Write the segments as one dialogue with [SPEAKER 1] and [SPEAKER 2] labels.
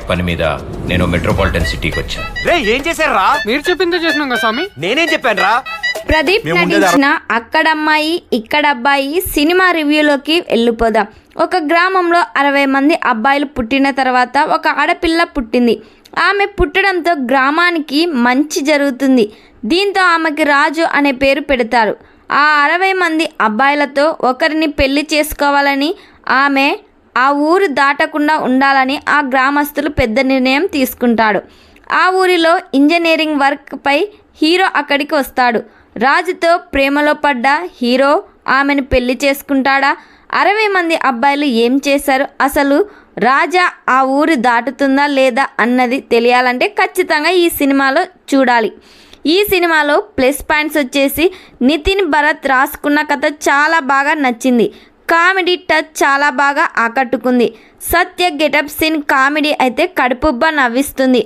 [SPEAKER 1] Project పని మీద నేను మెట్రోపాలిటన్ సిటీకి వచ్చాను.
[SPEAKER 2] రే ఏం చేశారా?
[SPEAKER 3] మీరు చెప్పిందే చేసినాం కదా స్వామి.
[SPEAKER 2] నేనేం చెప్పాను రా?
[SPEAKER 4] ప్రదీప్ నటించిన అక్కడమ్మాయి ఇక్కడబ్బాయి సినిమా రివ్యూలోకి వెళ్ళిపోదాం. ఒక గ్రామంలో 60 మంది అబ్బాయిలు పుట్టిన తర్వాత ఒక ఆడపిల్ల పుట్టింది. ఆమె పుట్టడంతో గ్రామానికి మంచి జరుగుతుంది. దీంతో ఆమెకి రాజు అనే పేరు పెడతారు. ఆ 60 మంది అబ్బాయిలతో ఒకరిని పెళ్లి చేసుకోవాలని, ఆమె ఆ ఊరు దాటకుండా ఉండాలని ఆ గ్రామస్తులు పెద్ద నిర్ణయం తీసుకుంటాడు. ఆ ఊరిలో ఇంజనీరింగ్ వర్క్పై హీరో అక్కడికి వస్తాడు. రాజుతో ప్రేమలో పడ్డ హీరో ఆమెను పెళ్లి చేసుకుంటాడా? 60 మంది అబ్బాయిలు ఏం చేశారు? అసలు రాజా ఆ ఊరు దాటుతుందా లేదా అన్నది తెలియాలంటే ఖచ్చితంగా ఈ సినిమాలో చూడాలి. ఈ సినిమాలో ప్లస్ పాయింట్స్ వచ్చేసి నితిన్ భరత్ రాసుకున్న కథ చాలా బాగా నచ్చింది. కామెడీ టచ్ చాలా బాగా ఆకట్టుకుంది. సత్య గెటప్ సీన్ కామెడీ అయితే కడుపుబ్బా నవ్విస్తుంది.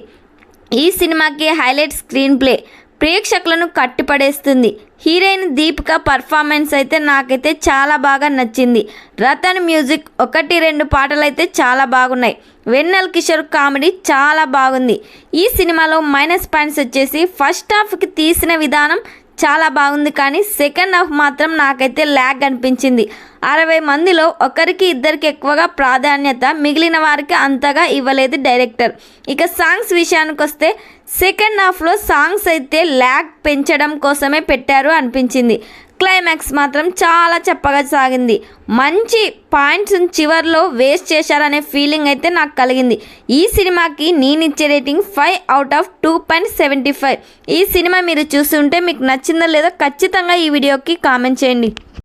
[SPEAKER 4] ఈ సినిమాకి హైలైట్ స్క్రీన్ ప్లే ప్రేక్షకులను కట్టిపడేస్తుంది. హీరోయిన్ దీపిక పర్ఫార్మెన్స్ అయితే నాకైతే చాలా బాగా నచ్చింది. రతన్ మ్యూజిక్ 1-2 పాటలు అయితే చాలా బాగున్నాయి. వెన్నెల కిషోర్ కామెడీ చాలా బాగుంది. ఈ సినిమాలో మైనస్ పాయింట్స్ వచ్చేసి ఫస్ట్ హాఫ్కి తీసిన విధానం చాలా బాగుంది, కానీ సెకండ్ హాఫ్ మాత్రం నాకైతే ల్యాగ్ అనిపించింది. 60 మందిలో ఒకరికి ఇద్దరికి ఎక్కువగా ప్రాధాన్యత, మిగిలిన వారికి అంతగా ఇవ్వలేదు డైరెక్టర్. ఇక సాంగ్స్ విషయానికి వస్తే సెకండ్ హాఫ్లో సాంగ్స్ అయితే ల్యాగ్ పెంచడం కోసమే పెట్టారు అనిపించింది. క్లైమాక్స్ మాత్రం చాలా చప్పగా సాగింది. మంచి పాయింట్స్ చివర్లో వేస్ట్ చేశారనే ఫీలింగ్ అయితే నాకు కలిగింది. ఈ సినిమాకి నేనిచ్చే రేటింగ్ 5/2.75. ఈ సినిమా మీరు చూసి ఉంటే మీకు నచ్చిందో లేదో ఖచ్చితంగా ఈ వీడియోకి కామెంట్ చేయండి.